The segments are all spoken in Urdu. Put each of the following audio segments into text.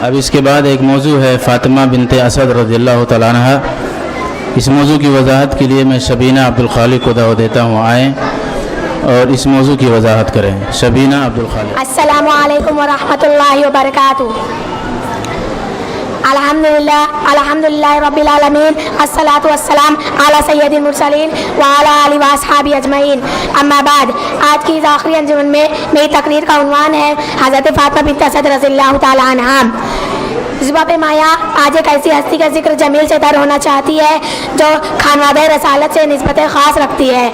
اب اس کے بعد ایک موضوع ہے فاطمہ بنت اسد رضی اللہ تعالیٰ عنہ. اس موضوع کی وضاحت کے لیے میں شبینہ عبدالخالق کو دعوت دیتا ہوں آئیں اور اس موضوع کی وضاحت کریں. شبینہ عبدالخالق. السلام علیکم ورحمۃ اللہ وبرکاتہ. الحمدللہ رب العالمین الصلاۃ والسلام علی سید المرسلین وعلی آلہ واصحابہ اجمعین. اما بعد، آج کی اس آخری انجمن میں میری تقریر کا عنوان ہے حضرت فاطمہ بنت اسد رضی اللہ تعالی عنہا. زبا پہ مایا آج ایک ایسی ہستی کا ذکر جمیل سے تر ہونا چاہتی ہے جو خانوادہ رسالت سے نسبت خاص رکھتی ہے.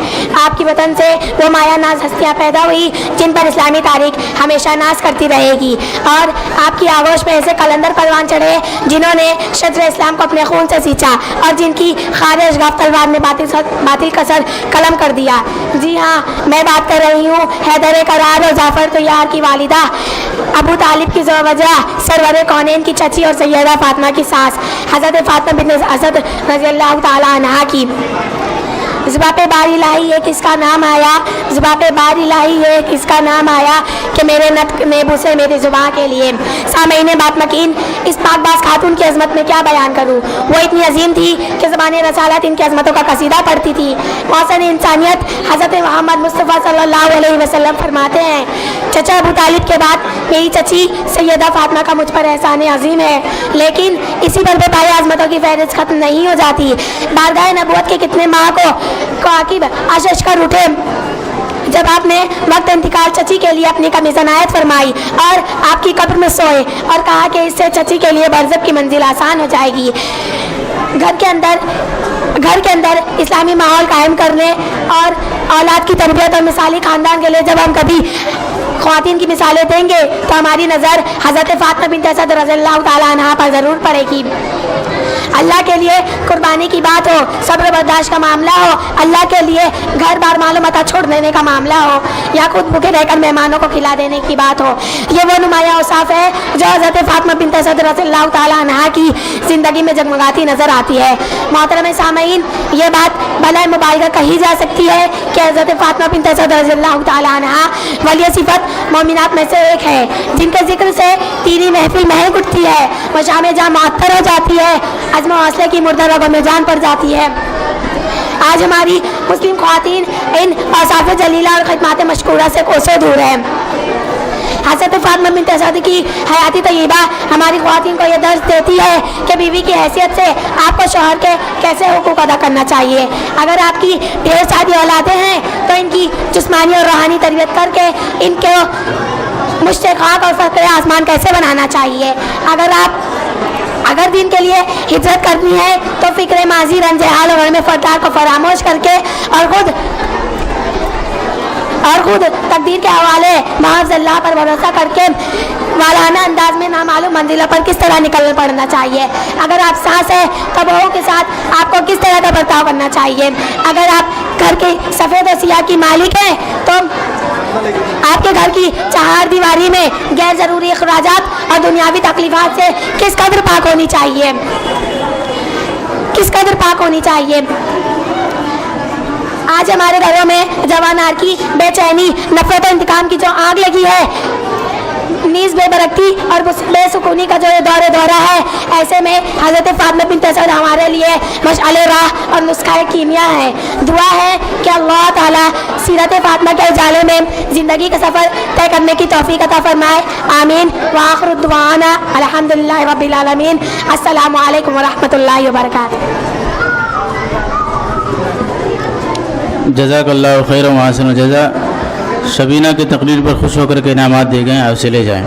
آپ کی وطن سے وہ مایا ناز ہستیاں پیدا ہوئی جن پر اسلامی تاریخ ہمیشہ ناز کرتی رہے گی، اور آپ کی آغوش میں ایسے قلندر پروان چڑھے جنہوں نے شجر اسلام کو اپنے خون سے سینچا اور جن کی خارج گاف تلوار نے باطل کا سر قلم کر دیا. جی ہاں، میں بات کر رہی ہوں حیدر کرار اور جعفر طیار کی والدہ ابو طالب کی زوجہ سرور کونین کی چچی اور سیدہ فاطمہ کی ساس حضرت فاطمہ بنت اسد رضی اللہ تعالی عنہا کی. زباں پہ بار الہی یہ کس کا نام آیا، زباں پہ بار الہی یہ کس کا نام آیا کہ میرے نطق میں بوسے میری زباں کے لیے. سامعین بات مکین، اس پاک باز خاتون کی عظمت میں کیا بیان کروں. وہ اتنی عظیم تھی کہ زبان رسالت ان کی عظمتوں کا قصیدہ پڑھتی تھی. محسن انسانیت حضرت محمد مصطفیٰ صلی اللہ علیہ وسلم فرماتے ہیں، چچا ابو طالب کے بعد میری چچی سیدہ فاطمہ کا مجھ پر احسان عظیم ہے، لیکن اسی پر بے پایہ عظمتوں کی فہرست ختم نہیں ہو جاتی. بارگاہ نبوت کے کتنے ماہ کو عاقب آشش کر اٹھے جب آپ نے وقت انتقال چچی کے لیے اپنی قمیص عنایت فرمائی اور آپ کی قبر میں سوئے اور کہا کہ اس سے چچی کے لیے برزخ کی منزل آسان ہو جائے گی. گھر کے اندر اسلامی ماحول قائم کرنے اور اولاد کی تربیت اور مثالی خاندان کے لیے جب ہم کبھی خواتین کی مثالیں دیں گے تو ہماری نظر حضرت فاطمہ بنت اسد رضی اللہ تعالی عنہا پر ضرور پڑے گی. اللہ کے لیے قربانی کی بات ہو، صبر برداشت کا معاملہ ہو، اللہ کے لیے گھر بار معلوم متا چھوڑ دینے کا معاملہ ہو، یا خود بھوکے رہ کر مہمانوں کو کھلا دینے کی بات ہو، یہ وہ نمایاں اوصاف ہے جو حضرت فاطمہ بنت اسد رضی اللہ تعالی عنہا کی زندگی میں جگمگاتی نظر آتی ہے. محترم سامعین، یہ بات بلا مبالغہ کہی جا سکتی ہے کہ حضرت فاطمہ بنت اسد رضی اللہ تعالی عنہا ولی صفت مومنات میں سے ایک ہے جن کے ذکر سے تیری محفل مہک اٹھتی ہے، وہ شام جہاں معطر ہو جاتی ہے، عزم و حوصلے کی مردہ رگوں میں جان پڑ جاتی ہے. آج ہماری مسلم خواتین ان اوصاف جلیلہ اور خدمات مشکورہ سے کوسوں دور ہیں. حضرت فاطمہ بنت اسد کی حیاتی طیبہ ہماری خواتین کو یہ درس دیتی ہے کہ بیوی کی حیثیت سے آپ کو شوہر کے کیسے حقوق ادا کرنا چاہیے. اگر آپ کی ڈھیر ساری اولادیں ہیں تو ان کی جسمانی اور روحانی تربیت کر کے ان کو مشت خاک اور فخر آسمان کیسے بنانا چاہیے. اگر دین کے لیے ہجرت کرنی ہے تو فکر ماضی، رنج حال اور غم فردار کو فراموش کر کے اور خود تقدیر کے حوالے محض اللہ پر بھروسہ کر کے والہانہ انداز میں نامعلوم منزلوں پر کس طرح نکل پڑنا چاہیے. اگر آپ ساس ہیں تو بہو کے ساتھ آپ کو کس طرح کا برتاؤ کرنا چاہیے. اگر آپ گھر کے سفید و سیاہ کی مالک ہیں تو آپ کے گھر کی چہار دیواری میں غیر ضروری اخراجات اور دنیاوی تکلیفات سے کس قدر پاک ہونی چاہیے. آج ہمارے گھروں میں جوانار کی بے چینی، نفرت و انتقام کی جو آگ لگی ہے، نیز بے برکتی اور بے سکونی کا جو یہ دورہ ہے، ایسے میں حضرت فاطمہ بنت اسد ہمارے لیے مشعل راہ اور نسخہ کیمیا ہے. دعا ہے کہ اللہ تعالیٰ سیرت فاطمہ کے اجالے میں زندگی کا سفر طے کرنے کی توفیق عطا فرمائے. آمین. وآخر دعوانا الحمدللہ رب العالمین. السلام علیکم ورحمۃ اللہ وبرکاتہ. جزاک اللہ خیر و محسن الجزا. شبینہ کی تقریر پر خوش ہو کر کے انعامات دیے گئے، آپ سے لے جائیں.